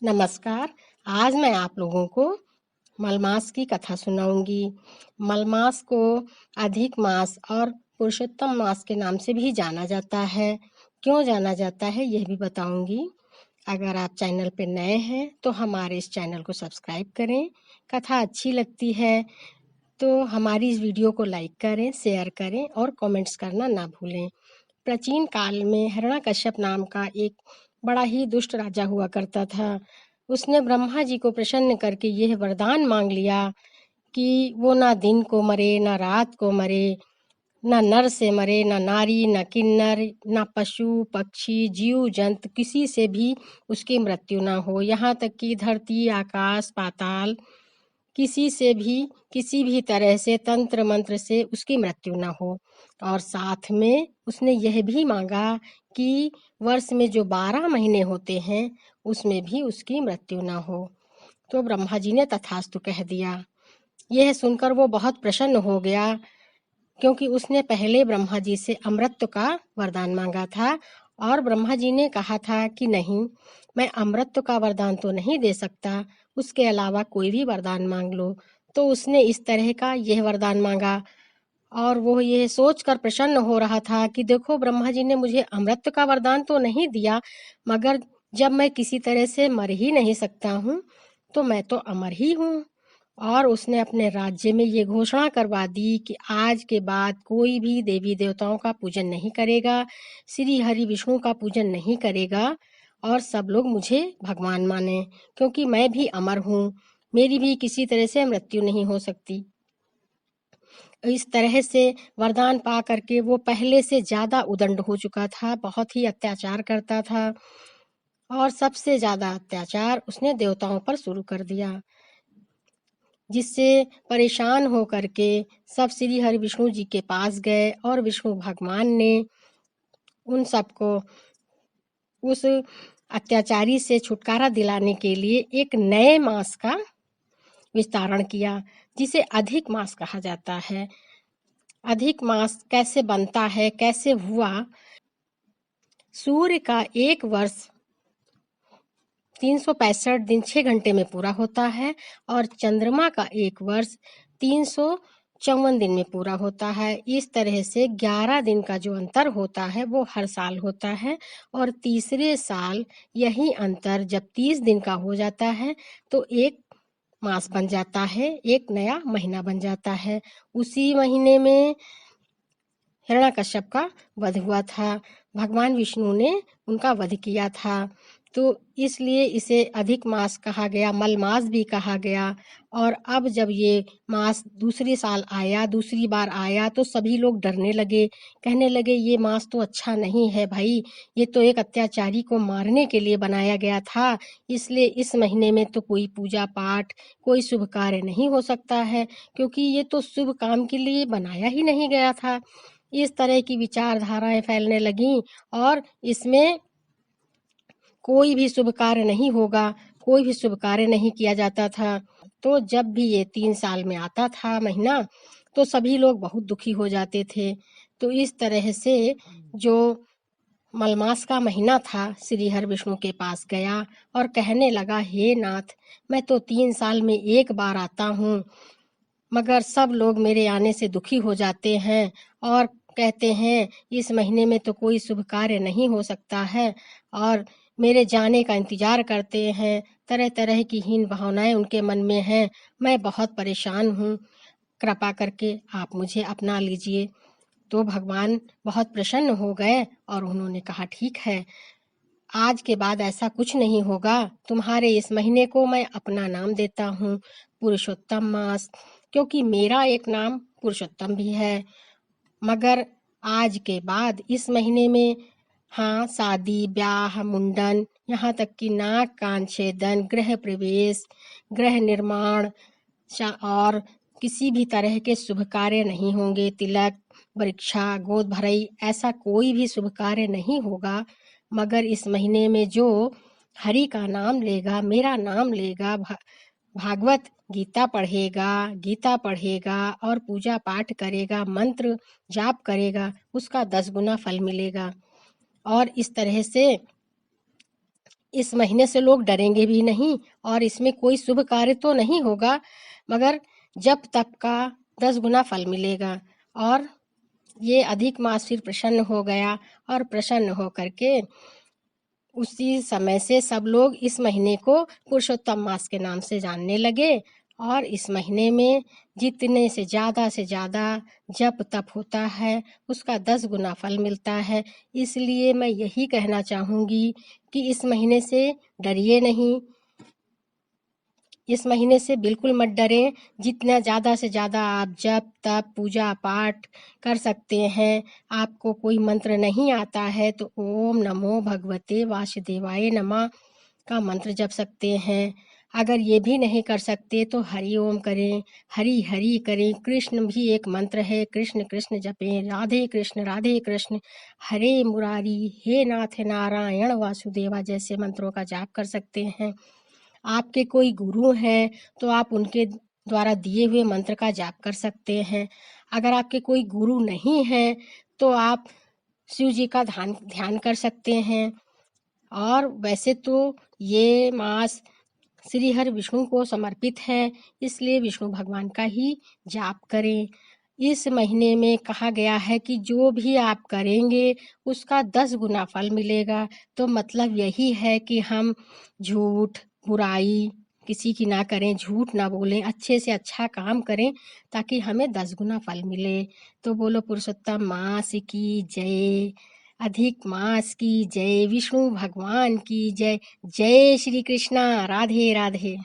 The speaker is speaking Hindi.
नमस्कार। आज मैं आप लोगों को मलमास की कथा सुनाऊंगी। मलमास को अधिक मास और पुरुषोत्तम मास के नाम से भी जाना जाता है। क्यों जाना जाता है यह भी बताऊंगी। अगर आप चैनल पर नए हैं तो हमारे इस चैनल को सब्सक्राइब करें। कथा अच्छी लगती है तो हमारी इस वीडियो को लाइक करें, शेयर करें और कमेंट्स करना ना भूलें। प्राचीन काल में हिरण्यकश्यप नाम का एक बड़ा ही दुष्ट राजा हुआ करता था। उसने ब्रह्मा जी को प्रसन्न करके यह वरदान मांग लिया कि वो ना दिन को मरे, ना रात को मरे, ना नर से मरे, ना नारी, ना किन्नर, ना पशु पक्षी जीव जंतु किसी से भी उसकी मृत्यु ना हो। यहाँ तक कि धरती, आकाश, पाताल किसी से भी किसी भी तरह से तंत्र मंत्र से उसकी मृत्यु ना हो। और साथ में उसने यह भी मांगा कि वर्ष में जो 12 महीने होते हैं उसमें भी उसकी मृत्यु ना हो। तो ब्रह्मा जी ने तथास्तु कह दिया। यह सुनकर वो बहुत प्रसन्न हो गया, क्योंकि उसने पहले ब्रह्मा जी से अमृत का वरदान मांगा था। और ब्रह्मा जी ने कहा था कि नहीं, मैं अमृत का वरदान तो नहीं दे सकता, उसके अलावा कोई भी वरदान मांग लो। तो उसने इस तरह का यह वरदान मांगा। और वो यह सोचकर प्रसन्न हो रहा था कि देखो, ब्रह्मा जी ने मुझे अमृत का वरदान तो नहीं दिया, मगर जब मैं किसी तरह से मर ही नहीं सकता हूँ तो मैं तो अमर ही हूँ। और उसने अपने राज्य में ये घोषणा करवा दी कि आज के बाद कोई भी देवी देवताओं का पूजन नहीं करेगा, श्री हरि विष्णु का पूजन नहीं करेगा, और सब लोग मुझे भगवान माने, क्योंकि मैं भी अमर हूँ, मेरी भी किसी तरह से मृत्यु नहीं हो सकती। इस तरह से वरदान पा करके वो पहले से ज्यादा उदंड हो चुका था, बहुत ही अत्याचार करता था। और सबसे ज्यादा अत्याचार उसने देवताओं पर शुरू कर दिया, जिससे परेशान हो करके सब श्री हरि विष्णु जी के पास गए। और विष्णु भगवान ने उन सबको उस अत्याचारी से छुटकारा दिलाने के लिए एक नए मास का विस्तारण किया, जिसे अधिक मास कहा जाता है। अधिक मास कैसे बनता है, कैसे हुआ? सूर्य का एक वर्ष 365 दिन 6 घंटे में पूरा होता है, और चंद्रमा का एक वर्ष 354 दिन में पूरा होता है। इस तरह से 11 दिन का जो अंतर होता है वो हर साल होता है। और तीसरे साल यही अंतर जब 30 दिन का हो जाता है तो एक मास बन जाता है, एक नया महीना बन जाता है। उसी महीने में हिरण्यकश्यप का वध हुआ था। भगवान विष्णु ने उनका वध किया था, तो इसलिए इसे अधिक मास कहा गया, मल मास भी कहा गया। और अब जब ये मास दूसरी साल आया, दूसरी बार आया, तो सभी लोग डरने लगे, कहने लगे ये मास तो अच्छा नहीं है भाई, ये तो एक अत्याचारी को मारने के लिए बनाया गया था, इसलिए इस महीने में तो कोई पूजा पाठ, कोई शुभ कार्य नहीं हो सकता है, क्योंकि ये तो शुभ काम के लिए बनाया ही नहीं गया था। इस तरह की विचारधाराएं फैलने लगीं, और इसमें कोई भी शुभ कार्य नहीं होगा, कोई भी शुभ कार्य नहीं किया जाता था। तो जब भी ये 3 साल में आता था महीना, तो सभी लोग बहुत दुखी हो जाते थे। तो इस तरह से जो मलमास का महीना था, श्री हर विष्णु के पास गया और कहने लगा, हे नाथ, मैं तो 3 साल में एक बार आता हूँ, मगर सब लोग मेरे आने से दुखी हो जाते हैं और कहते हैं इस महीने में तो कोई शुभ कार्य नहीं हो सकता है, और मेरे जाने का इंतजार करते हैं। तरह तरह की हीन भावनाएं उनके मन में हैं। मैं बहुत परेशान हूँ, कृपा करके आप मुझे अपना लीजिए। तो भगवान बहुत प्रसन्न हो गए और उन्होंने कहा, ठीक है, आज के बाद ऐसा कुछ नहीं होगा, तुम्हारे इस महीने को मैं अपना नाम देता हूँ, पुरुषोत्तम मास, क्योंकि मेरा एक नाम पुरुषोत्तम भी है। मगर आज के बाद इस महीने में, हाँ, शादी ब्याह, मुंडन, यहाँ तक कि नाक कान छेदन, गृह प्रवेश, गृह निर्माण और किसी भी तरह के शुभ कार्य नहीं होंगे। तिलक, परीक्षा, गोद भराई, ऐसा कोई भी शुभ कार्य नहीं होगा। मगर इस महीने में जो हरि का नाम लेगा, मेरा नाम लेगा, भागवत गीता पढ़ेगा और पूजा पाठ करेगा, मंत्र जाप करेगा, उसका 10 गुना फल मिलेगा। और इस तरह से इस महीने से लोग डरेंगे भी नहीं और इसमें कोई शुभ कार्य तो नहीं होगा, मगर जप तप का 10 गुना फल मिलेगा। और ये अधिक मास फिर प्रसन्न हो गया और प्रसन्न होकर के उसी समय से सब लोग इस महीने को पुरुषोत्तम मास के नाम से जानने लगे। और इस महीने में जितने से ज़्यादा जप तप होता है उसका 10 गुना फल मिलता है। इसलिए मैं यही कहना चाहूँगी कि इस महीने से डरिए नहीं, इस महीने से बिल्कुल मत डरें। जितना ज़्यादा से ज़्यादा आप जप तप पूजा पाठ कर सकते हैं। आपको कोई मंत्र नहीं आता है तो ओम नमो भगवते वासुदेवाय नमः का मंत्र जप सकते हैं। अगर ये भी नहीं कर सकते तो हरि ओम करें, हरि हरि करें। कृष्ण भी एक मंत्र है, कृष्ण कृष्ण जपें, राधे कृष्ण हरे मुरारी हे नाथ नारायण वासुदेवा जैसे मंत्रों का जाप कर सकते हैं। आपके कोई गुरु हैं तो आप उनके द्वारा दिए हुए मंत्र का जाप कर सकते हैं। अगर आपके कोई गुरु नहीं हैं तो आप शिव जी का ध्यान कर सकते हैं। और वैसे तो ये मास श्री हरि विष्णु को समर्पित है, इसलिए विष्णु भगवान का ही जाप करें। इस महीने में कहा गया है कि जो भी आप करेंगे उसका 10 गुना फल मिलेगा। तो मतलब यही है कि हम झूठ बुराई किसी की ना करें, झूठ ना बोलें, अच्छे से अच्छा काम करें ताकि हमें 10 गुना फल मिले। तो बोलो पुरुषोत्तम मास की जय, अधिक मास की जय, विष्णु भगवान की जय। जय श्री कृष्णा। राधे राधे।